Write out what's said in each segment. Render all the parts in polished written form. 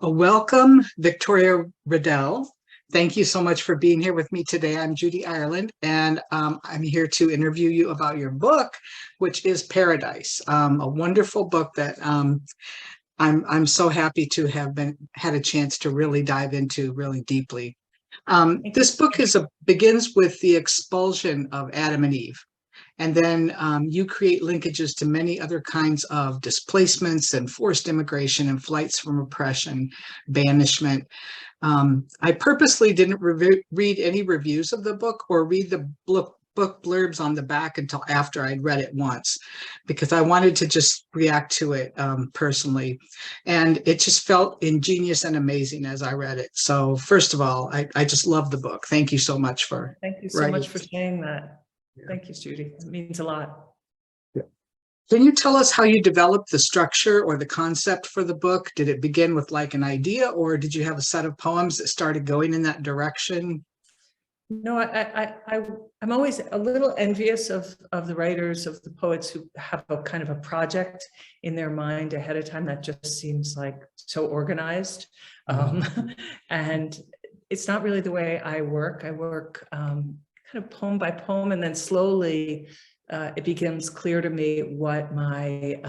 Welcome, Victoria Redel. Thank you so much for being here with me today. I'm Judy Ireland, and I'm here to interview you about your book, which is Paradise, a wonderful book that I'm so happy to have had a chance to really dive into really deeply. This book begins with the expulsion of Adam and Eve. And then you create linkages to many other kinds of displacements and forced immigration and flights from oppression, banishment. I purposely didn't read any reviews of the book or read the book blurbs on the back until after I'd read it once, because I wanted to just react to it personally. And it just felt ingenious and amazing as I read it. So first of all, I just love the book. Thank you so much for Thank you so much for saying that. Thank you, Judy. It means a lot. Yeah. Can you tell us how you developed the structure or the concept for the book? Did it begin with like an idea, or did you have a set of poems that started going in that direction? No, I'm always a little envious of the writers, of the poets who have a kind of a project in their mind ahead of time that just seems like so organized. And it's not really the way I work. I work kind of poem by poem, and then slowly it becomes clear to me what my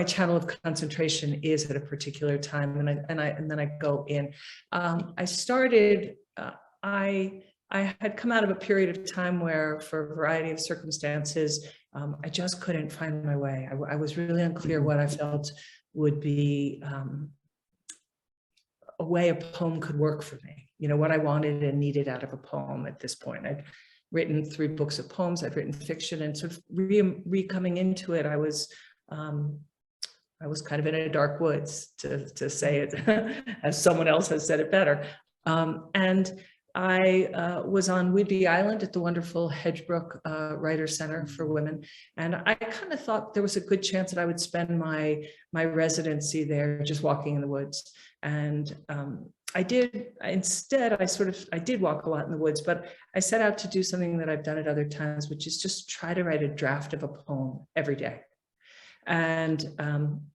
channel of concentration is at a particular time, and then I go in. I had come out of a period of time where, for a variety of circumstances, I just couldn't find my way. I was really unclear what I felt would be a way a poem could work for me. You know, what I wanted and needed out of a poem at this point. I'd written 3 books of poems, I've written fiction, and sort of coming into it, I was kind of in a dark woods, to say it as someone else has said it better. And I was on Whidbey Island at the wonderful Hedgebrook Writer Center for Women. And I kind of thought there was a good chance that I would spend my residency there just walking in the woods. And I did. Instead, I did walk a lot in the woods, but I set out to do something that I've done at other times, which is just try to write a draft of a poem every day. And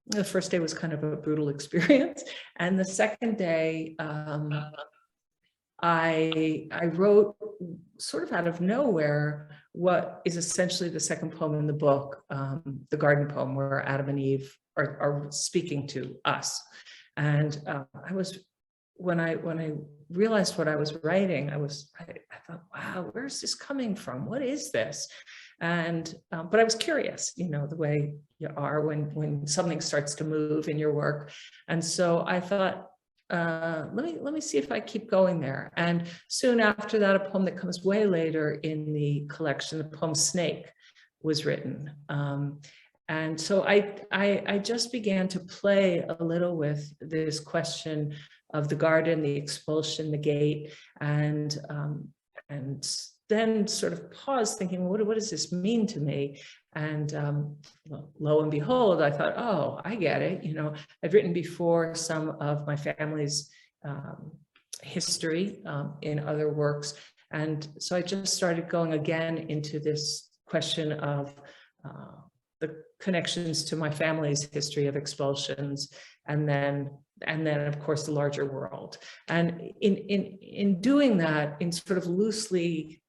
the first day was kind of a brutal experience. And the second day, I wrote, sort of out of nowhere, what is essentially the second poem in the book, the garden poem, where Adam and Eve are speaking to us. And when I realized what I was writing, I thought, wow, where's this coming from? What is this? And but I was curious, you know, the way you are when something starts to move in your work. And so I thought, let me see if I keep going there. And soon after that, a poem that comes way later in the collection, the poem Snake, was written. And so I just began to play a little with this question of the garden, the expulsion, the gate, and then sort of paused, thinking, what does this mean to me? And lo and behold, I thought, oh, I get it. You know, I've written before some of my family's history in other works. And so I just started going again into this question of the connections to my family's history of expulsions, and then of course the larger world. And in doing that, in sort of loosely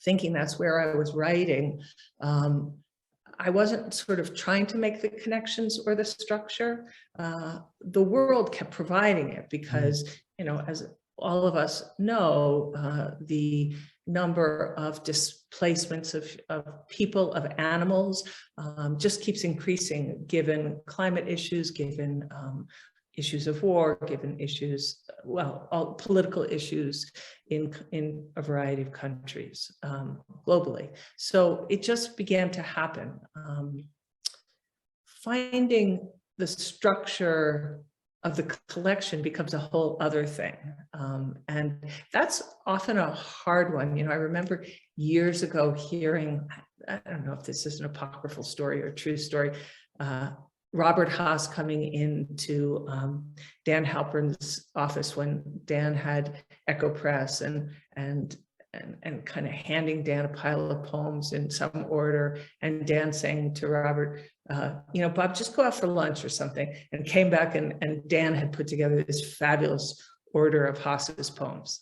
thinking that's where I was writing, I wasn't sort of trying to make the connections or the structure. The world kept providing it because, you know, as all of us know, the number of displacements of people, of animals, just keeps increasing, given climate issues, given issues of war, given issues, well, all political issues in a variety of countries globally. So it just began to happen. Finding the structure of the collection becomes a whole other thing. And that's often a hard one. You know, I remember years ago hearing, I don't know if this is an apocryphal story or a true story, Robert Haas coming into Dan Halpern's office when Dan had Echo Press and kind of handing Dan a pile of poems in some order, and Dan saying to Robert, you know, Bob, just go out for lunch or something, and came back and Dan had put together this fabulous order of Haas's poems.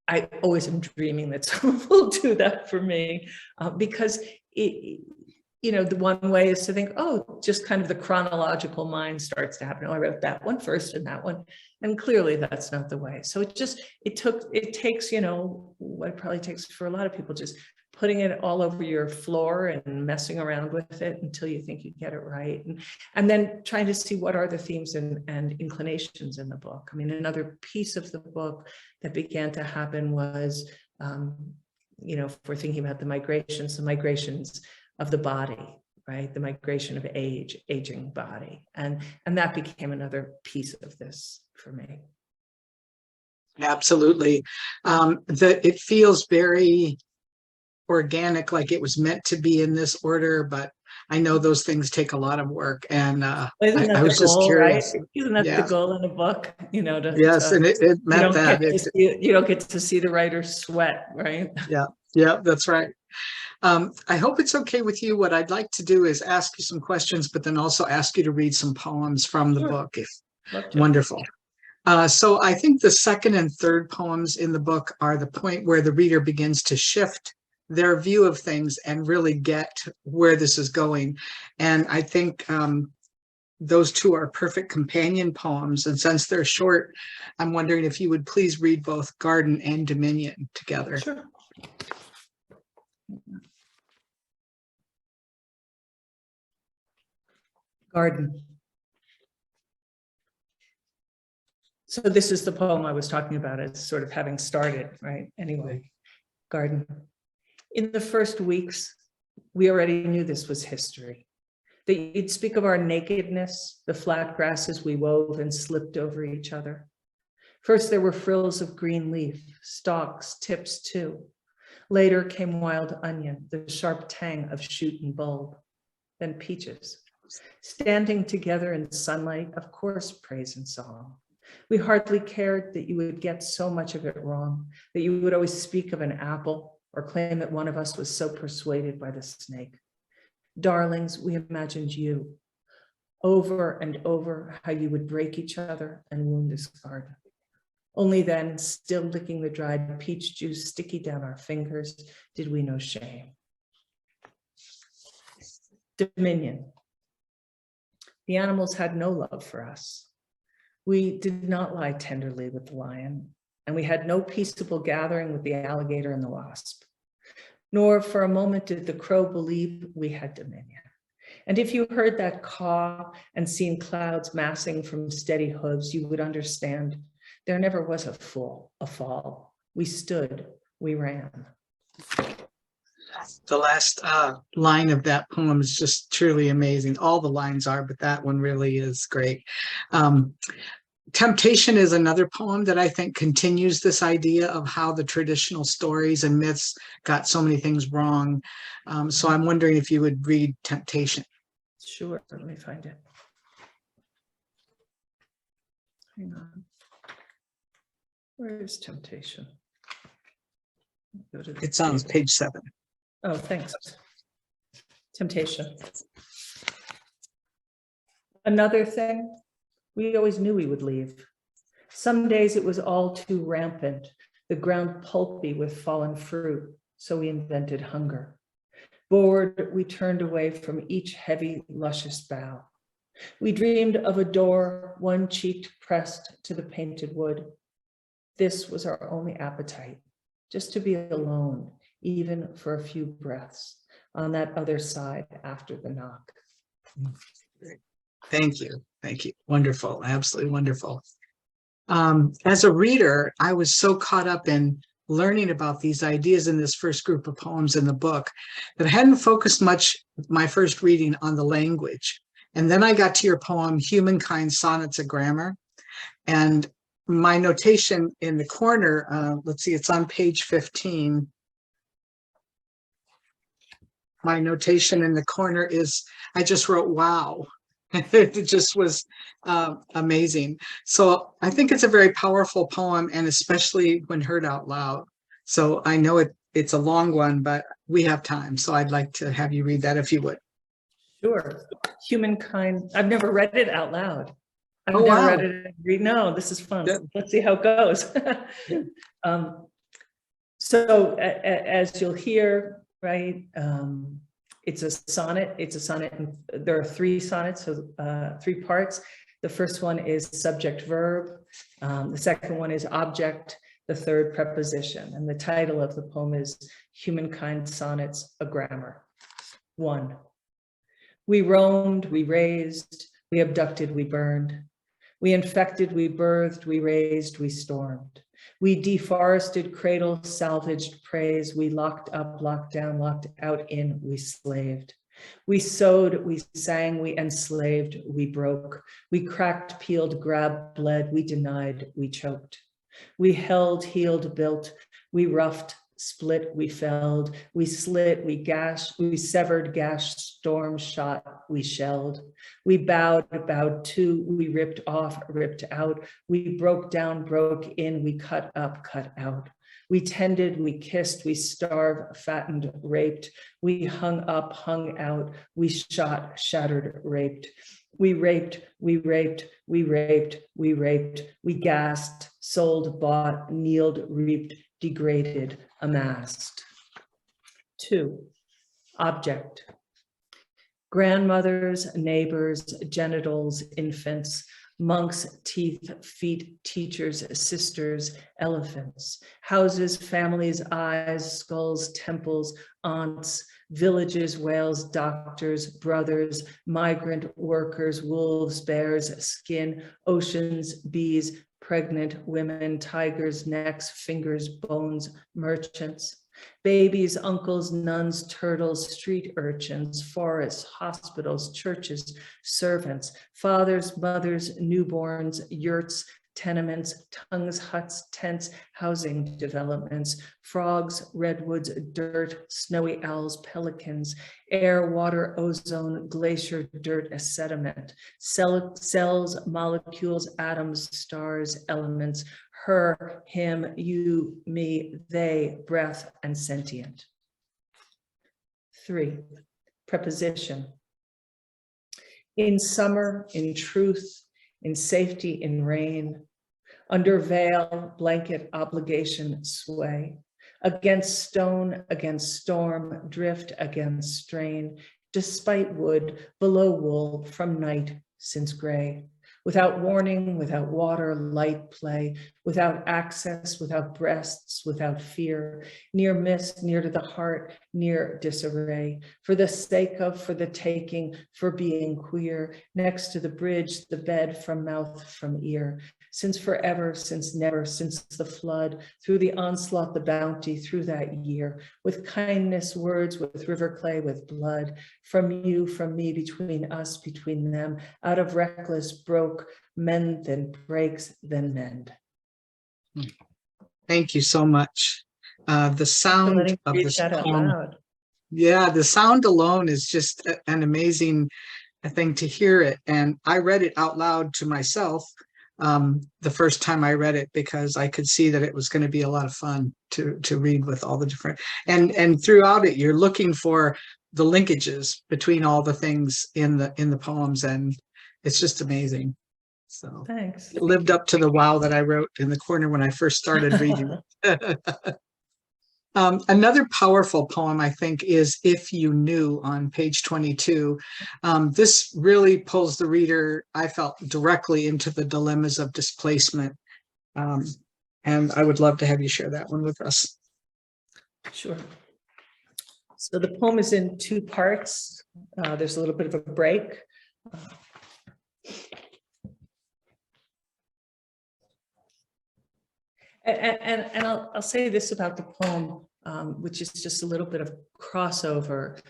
I always am dreaming that someone will do that for me, because it, you know, the one way is to think, oh, just kind of the chronological mind starts to happen. Oh, I wrote that one first and that one. And clearly that's not the way. So it takes, you know, what it probably takes for a lot of people, just putting it all over your floor and messing around with it until you think you get it right. And then trying to see what are the themes and inclinations in the book. I mean, another piece of the book that began to happen was, you know, if we're thinking about the migrations of the body, right? The migration of aging body. And that became another piece of this for me. Absolutely. It feels very organic, like it was meant to be in this order, but I know those things take a lot of work. And I was just curious. Right? Isn't that the goal in a book? You know, yes, and it meant that. You don't get to see the writer sweat, right? Yeah, that's right. I hope it's okay with you. What I'd like to do is ask you some questions, but then also ask you to read some poems from the book. Wonderful. So I think the second and third poems in the book are the point where the reader begins to shift their view of things and really get where this is going. And I think those two are perfect companion poems. And since they're short, I'm wondering if you would please read both Garden and Dominion together. Sure. Garden. So this is the poem I was talking about as sort of having started, right? Anyway, Garden. In the first weeks, we already knew this was history, that you'd speak of our nakedness, the flat grasses we wove and slipped over each other. First, there were frills of green leaf, stalks, tips too. Later came wild onion, the sharp tang of shoot and bulb, then peaches. Standing together in sunlight, of course, praise and song. We hardly cared that you would get so much of it wrong, that you would always speak of an apple or claim that one of us was so persuaded by the snake. Darlings, we imagined you, over and over, how you would break each other and wound this garden. Only then, still licking the dried peach juice sticky down our fingers, did we know shame. Dominion. The animals had no love for us. We did not lie tenderly with the lion, and we had no peaceable gathering with the alligator and the wasp. Nor for a moment did the crow believe we had dominion. And if you heard that caw and seen clouds massing from steady hooves, you would understand there never was a fall. We stood, we ran. The last line of that poem is just truly amazing. All the lines are, but that one really is great. Temptation is another poem that I think continues this idea of how the traditional stories and myths got so many things wrong. So I'm wondering if you would read Temptation. Sure, let me find it. Hang on. Where is Temptation? It's on page 7. Oh, thanks. Temptation. Another thing, we always knew we would leave. Some days it was all too rampant, the ground pulpy with fallen fruit, so we invented hunger. Bored, we turned away from each heavy, luscious bough. We dreamed of a door, one cheek pressed to the painted wood. This was our only appetite, just to be alone, even for a few breaths, on that other side after the knock. Thank you. Thank you. Wonderful. Absolutely wonderful. As a reader, I was so caught up in learning about these ideas in this first group of poems in the book that I hadn't focused much my first reading on the language. And then I got to your poem, Humankind Sonnets, a Grammar. And my notation in the corner, let's see, it's on page 15. My notation in the corner is, I just wrote, wow. It just was amazing. So I think it's a very powerful poem, and especially when heard out loud. So I know it's a long one, but we have time. So I'd like to have you read that if you would. Sure. Humankind. I've never read it out loud. I've Oh, never wow. read it. No, this is fun. Yeah. Let's see how it goes. So as you'll hear, right, it's a sonnet. It's a sonnet, and there are 3 sonnets, so 3 parts. The first one is subject verb. The second one is object. The third preposition. And the title of the poem is Humankind Sonnets, a Grammar. 1. We roamed, we raised, we abducted, we burned. We infected, we birthed, we raised, we stormed. We deforested, cradled, salvaged, praised. We locked up, locked down, locked out, in, we slaved. We sowed, we sang, we enslaved, we broke. We cracked, peeled, grabbed, bled, we denied, we choked. We held, healed, built, we roughed, split, we felled, we slit, we gashed, we severed, gashed, storm shot, we shelled. We bowed, bowed to, we ripped off, ripped out. We broke down, broke in, we cut up, cut out. We tended, we kissed, we starved, fattened, raped. We hung up, hung out, we shot, shattered, raped. We raped, we raped, we raped, we raped. We gassed, sold, bought, kneeled, reaped, degraded, amassed. 2. Object. Grandmothers, neighbors, genitals, infants, monks, teeth, feet, teachers, sisters, elephants, houses, families, eyes, skulls, temples, aunts, villages, whales, doctors, brothers, migrant workers, wolves, bears, skin, oceans, bees, pregnant women, tigers, necks, fingers, bones, merchants, babies, uncles, nuns, turtles, street urchins, forests, hospitals, churches, servants, fathers, mothers, newborns, yurts, tenements, tongues, huts, tents, housing developments, frogs, redwoods, dirt, snowy owls, pelicans, air, water, ozone, glacier, dirt, sediment, cells, molecules, atoms, stars, elements, her, him, you, me, they, breath, and sentient. 3. Preposition. In summer, in truth, in safety, in rain, under veil, blanket, obligation, sway, against stone, against storm, drift, against strain, despite wood, below wool, from night, since gray, without warning, without water, light play, without access, without breasts, without fear, near miss, near to the heart, near disarray, for the sake of, for the taking, for being queer, next to the bridge, the bed, from mouth, from ear, since forever, since never, since the flood, through the onslaught, the bounty, through that year, with kindness, words, with river clay, with blood, from you, from me, between us, between them, out of reckless, broke, mend, then breaks, then mend. Thank you so much. The sound of Read this that out poem, loud. yeah, the sound alone is just an amazing thing to hear it. And I read it out loud to myself the first time I read it, because I could see that it was going to be a lot of fun to read with all the different, and throughout it, you're looking for the linkages between all the things in the poems, and it's just amazing. So Thanks. it lived up to the wow that I wrote in the corner when I first started reading it. Another powerful poem, I think, is If You Knew on page 22. This really pulls the reader, I felt, directly into the dilemmas of displacement. And I would love to have you share that one with us. Sure. So the poem is in 2 parts. There's a little bit of a break. And I'll say this about the poem, which is just a little bit of crossover.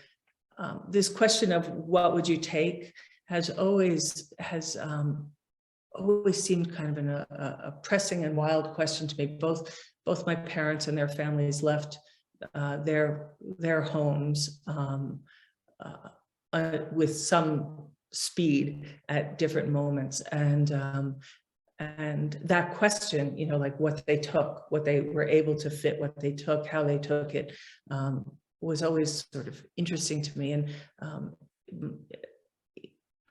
This question of what would you take has always seemed kind of a pressing and wild question to me. Both my parents and their families left their homes with some speed at different moments, and that question, you know, like what they took, what they were able to fit, what they took, how they took it, was always sort of interesting to me. And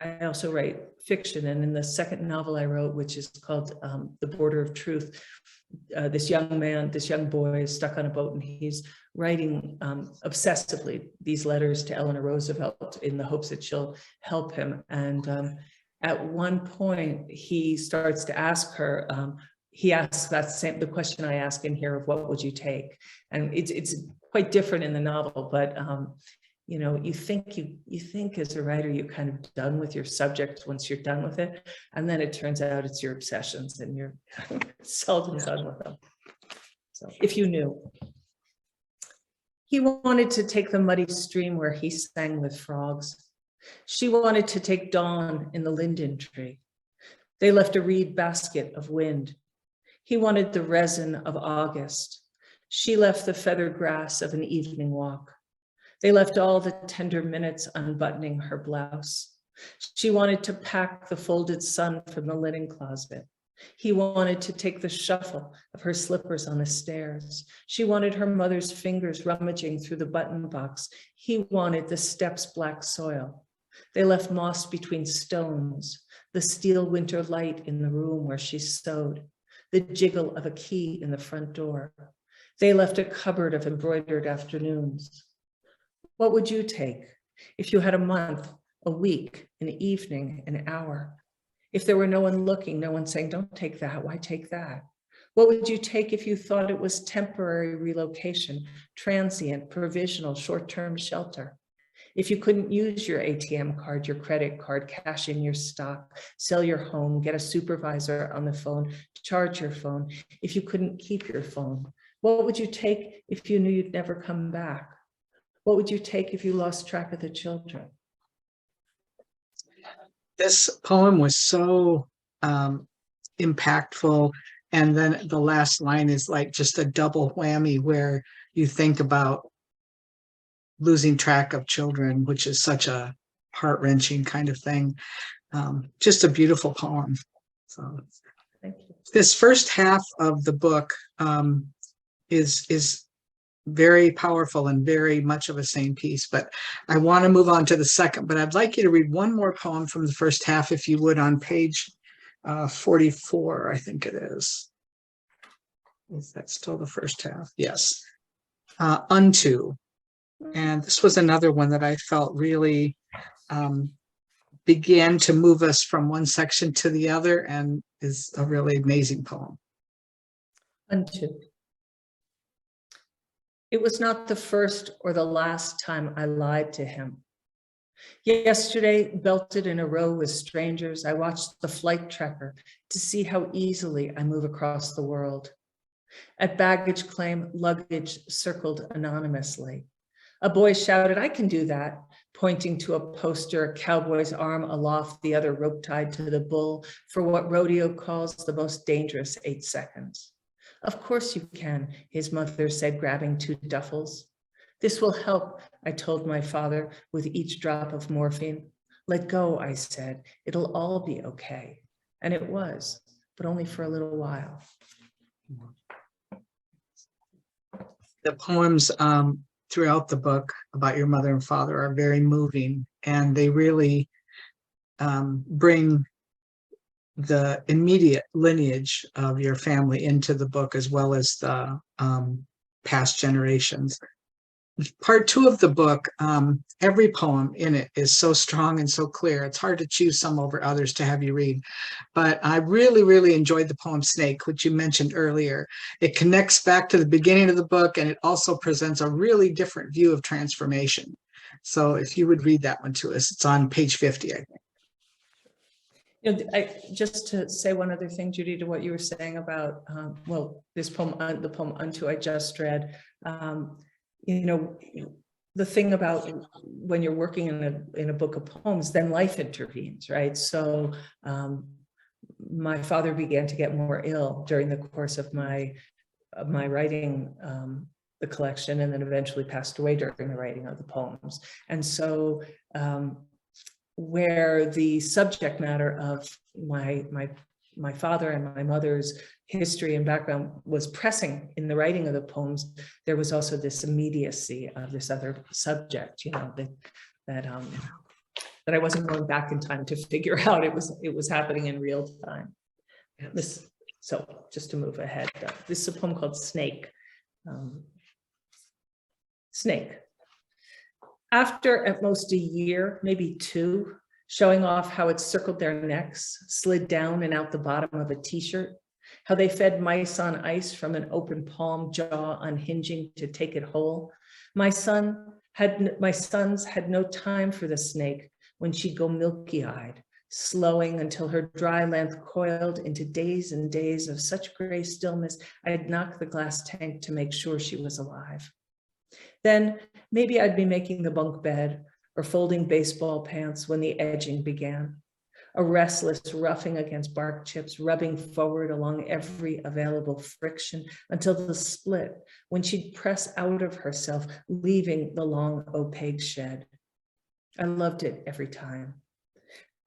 I also write fiction, and in the second novel I wrote, which is called The Border of Truth, this young boy is stuck on a boat, and he's writing obsessively these letters to Eleanor Roosevelt in the hopes that she'll help him. And at one point, he starts to ask her, he asks the question I ask in here of what would you take? And it's quite different in the novel, but you know, you think as a writer, you're kind of done with your subject once you're done with it. And then it turns out it's your obsessions and you're seldom done with them. So if you knew. He wanted to take the muddy stream where he sang with frogs. She wanted to take dawn in the linden tree. They left a reed basket of wind. He wanted the resin of August. She left the feather grass of an evening walk. They left all the tender minutes unbuttoning her blouse. She wanted to pack the folded sun from the linen closet. He wanted to take the shuffle of her slippers on the stairs. She wanted her mother's fingers rummaging through the button box. He wanted the steps' black soil. They left moss between stones, the steel winter light in the room where she sewed, the jiggle of a key in the front door. They left a cupboard of embroidered afternoons. What would you take if you had a month, a week, an evening, an hour? If there were no one looking, no one saying, don't take that, why take that? What would you take if you thought it was temporary relocation, transient, provisional, short-term shelter? If you couldn't use your ATM card, your credit card, cash in your stock, sell your home, get a supervisor on the phone, charge your phone, if you couldn't keep your phone, what would you take if you knew you'd never come back? What would you take if you lost track of the children? This poem was so impactful. And then the last line is like just a double whammy where you think about losing track of children, which is such a heart-wrenching kind of thing. Just a beautiful poem. So Thank you. this first half of the book is very powerful and very much of a same piece, but I want to move on to the second, but I'd like you to read one more poem from the first half, if you would, on page 44, I think it is. Is that still the first half? Yes. Unto. And this was another one that I felt really began to move us from one section to the other and is a really amazing poem. Unto. It was not the first or the last time I lied to him. Yesterday, belted in a row with strangers, I watched the flight tracker to see how easily I move across the world. At baggage claim, luggage circled anonymously. A boy shouted, "I can do that," pointing to a poster, a cowboy's arm aloft, the other rope tied to the bull for what rodeo calls the most dangerous 8 seconds. "Of course you can," his mother said, grabbing 2 duffels. "This will help," I told my father with each drop of morphine. "Let go," I said, "it'll all be okay." And it was, but only for a little while. The poems throughout the book about your mother and father are very moving, and they really bring the immediate lineage of your family into the book, as well as the past generations. Part 2 of the book, every poem in it is so strong and so clear. It's hard to choose some over others to have you read. But I really, really enjoyed the poem Snake, which you mentioned earlier. It connects back to the beginning of the book, and it also presents a really different view of transformation. So if you would read that one to us, it's on page 50, I think. You know, just to say one other thing, Judy, to what you were saying about, well, this poem, the poem Unto I just read, you know, the thing about when you're working in a book of poems, then life intervenes, right? So my father began to get more ill during the course of my writing the collection, and then eventually passed away during the writing of the poems. And so where the subject matter of my father and my mother's history and background was pressing in the writing of the poems, there was also this immediacy of this other subject, you know, that that I wasn't going back in time to figure out it was happening in real time. So just to move ahead, this is a poem called Snake. Snake. After at most a year, maybe 2, showing off how it circled their necks, slid down and out the bottom of a t-shirt, how they fed mice on ice from an open palm, jaw unhinging to take it whole. My sons had no time for the snake when she'd go milky-eyed, slowing until her dry length coiled into days and days of such gray stillness, I'd knock the glass tank to make sure she was alive. Then maybe I'd be making the bunk bed or folding baseball pants when the edging began. A restless roughing against bark chips, rubbing forward along every available friction until the split, when she'd press out of herself, leaving the long opaque shed. I loved it every time.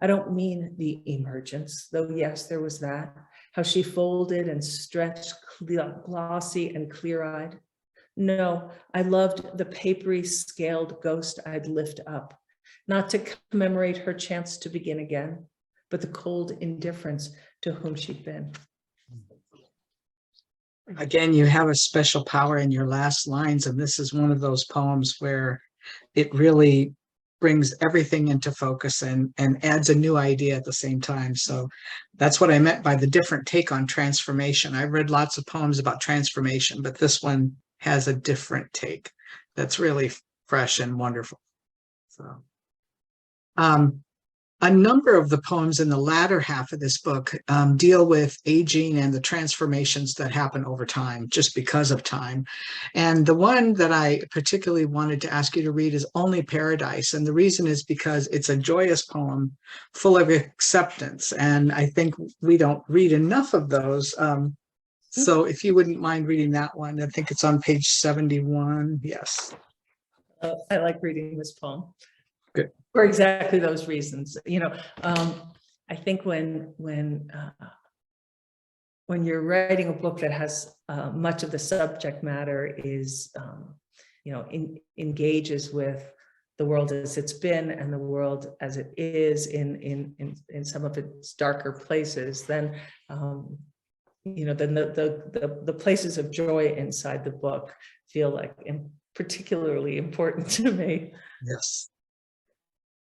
I don't mean the emergence, though yes, there was that, how she folded and stretched, glossy and clear-eyed. No, I loved the papery scaled ghost I'd lift up, not to commemorate her chance to begin again, but the cold indifference to whom she'd been. Again, you have a special power in your last lines, and this is one of those poems where it really brings everything into focus and adds a new idea at the same time. So that's what I meant by the different take on transformation. I've read lots of poems about transformation, but this one has a different take that's really fresh and wonderful. So a number of the poems in the latter half of this book deal with aging and the transformations that happen over time, just because of time. And the one that I particularly wanted to ask you to read is Only Paradise. And the reason is because it's a joyous poem full of acceptance. And I think we don't read enough of those. So if you wouldn't mind reading that one, I think it's on page 71. Yes. I like reading this poem. Good. For exactly those reasons. I think when you're writing a book that has much of the subject matter is, engages with the world as it's been and the world as it is in some of its darker places, then then the places of joy inside the book feel like particularly important to me. Yes.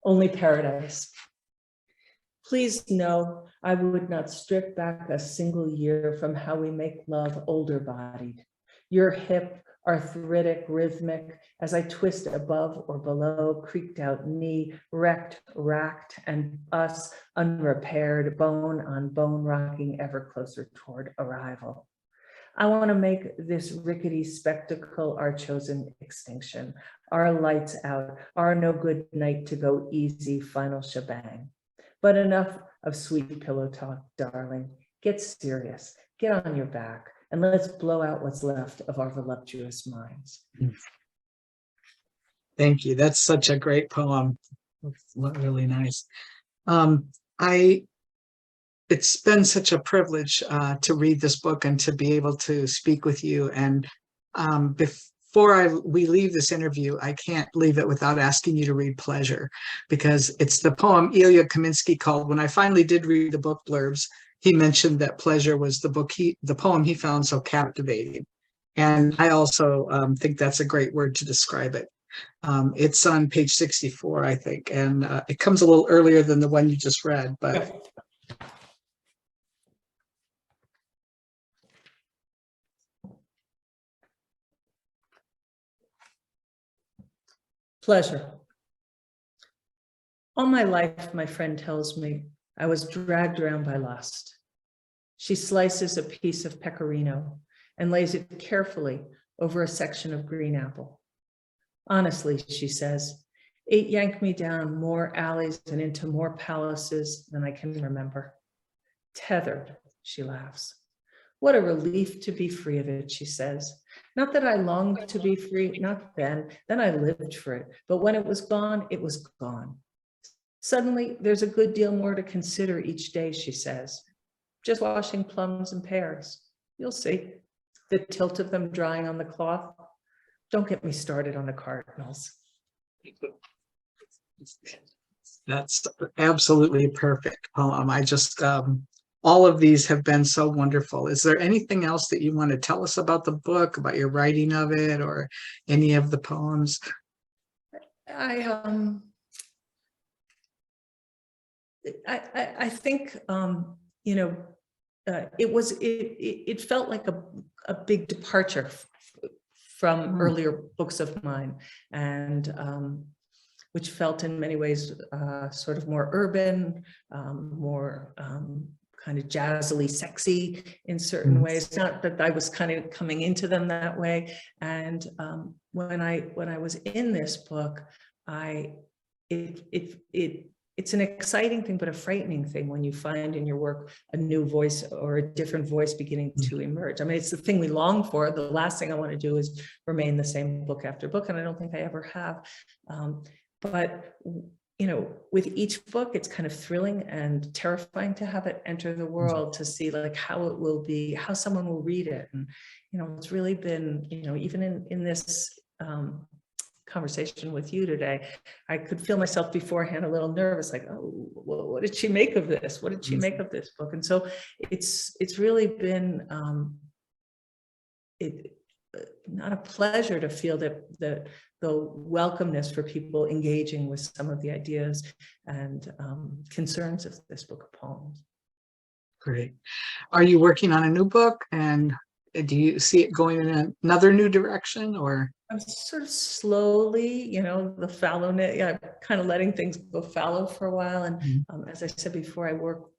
Only Paradise. Please know I would not strip back a single year from how we make love older bodied. Your hip, arthritic, rhythmic, as I twist above or below, creaked out knee, wrecked, racked, and us unrepaired, bone on bone, rocking ever closer toward arrival. I want to make this rickety spectacle our chosen extinction, our lights out, our no good night to go easy final shebang. But enough of sweet pillow talk, darling. Get serious, get on your back, and let's blow out what's left of our voluptuous minds. Thank you. That's such a great poem. It's really nice. It's been such a privilege to read this book and to be able to speak with you. And before we leave this interview, I can't leave it without asking you to read Pleasure, because it's the poem Ilya Kaminsky called, when I finally did read the book blurbs, he mentioned that Pleasure was the poem he found so captivating. And I also think that's a great word to describe it. It's on page 64, I think, and it comes a little earlier than the one you just read, but Pleasure. All my life, my friend tells me, I was dragged around by lust. She slices a piece of pecorino and lays it carefully over a section of green apple. Honestly, she says, it yanked me down more alleys and into more palaces than I can remember. Tethered, she laughs. What a relief to be free of it, she says. Not that I longed to be free, not then I lived for it. But when it was gone, it was gone. Suddenly, there's a good deal more to consider each day, she says. Just washing plums and pears. You'll see. The tilt of them drying on the cloth. Don't get me started on the cardinals. That's absolutely a perfect poem. I just, all of these have been so wonderful. Is there anything else that you want to tell us about the book, about your writing of it, or any of the poems? I I think you know, it felt like a big departure from Mm, earlier books of mine, and which felt in many ways sort of more urban, more kind of jazzily sexy in certain mm, ways. Not that I was kind of coming into them that way. And when I was in this book, I it's an exciting thing, but a frightening thing when you find in your work a new voice or a different voice beginning mm. to emerge. I mean, it's the thing we long for. The last thing I want to do is remain the same book after book, and I don't think I ever have. But you know, with each book, it's kind of thrilling and terrifying to have it enter the world, to see like how it will be, how someone will read it. And you know, it's really been, you know, even in this conversation with you today, I could feel myself beforehand a little nervous, like, oh, well, what did she make of this? What did she make of this book? And so it's really been not a pleasure to feel that the welcomeness for people engaging with some of the ideas and concerns of this book of poems. Great. Are you working on a new book, and do you see it going in another new direction, or? I'm sort of slowly, you know, the fallowness, yeah, kind of letting things go fallow for a while. And Mm, as I said before, I work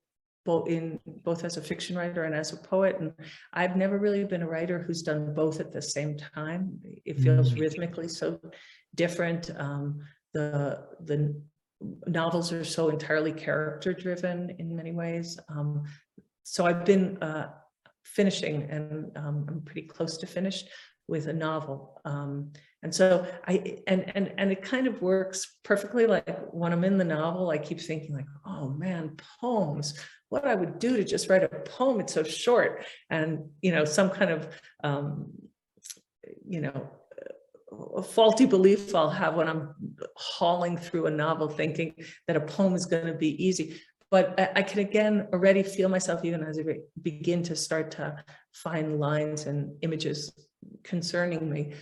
both as a fiction writer and as a poet. And I've never really been a writer who's done both at the same time. It feels mm, rhythmically so different. The novels are so entirely character driven in many ways. So I've been finishing, and I'm pretty close to finished with a novel. And so and it kind of works perfectly. Like when I'm in the novel, I keep thinking like, oh man, poems, what I would do to just write a poem. It's so short. And, you know, some kind of, you know, a faulty belief I'll have when I'm hauling through a novel thinking that a poem is going to be easy. But I can again already feel myself, even as I begin to start to find lines and images concerning me,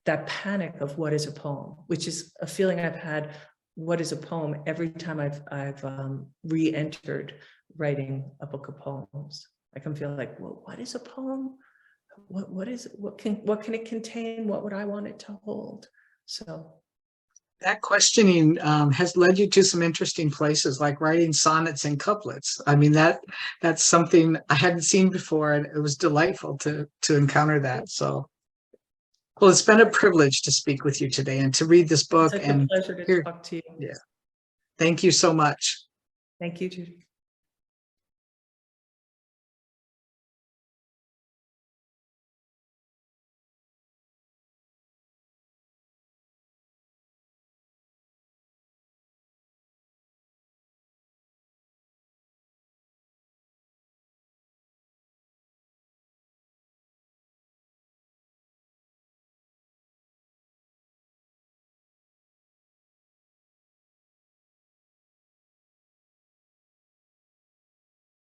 that panic of what is a poem, which is a feeling I've had. What is a poem every time I've re-entered writing a book of poems? I can feel like, well, what is a poem? What can it contain? What would I want it to hold? So that questioning has led you to some interesting places, like writing sonnets and couplets. I mean, that's something I hadn't seen before, and it was delightful to encounter that. So, well, it's been a privilege to speak with you today and to read this it's book such a and pleasure to hear. talk to you. Yeah, thank you so much. Thank you, Judy.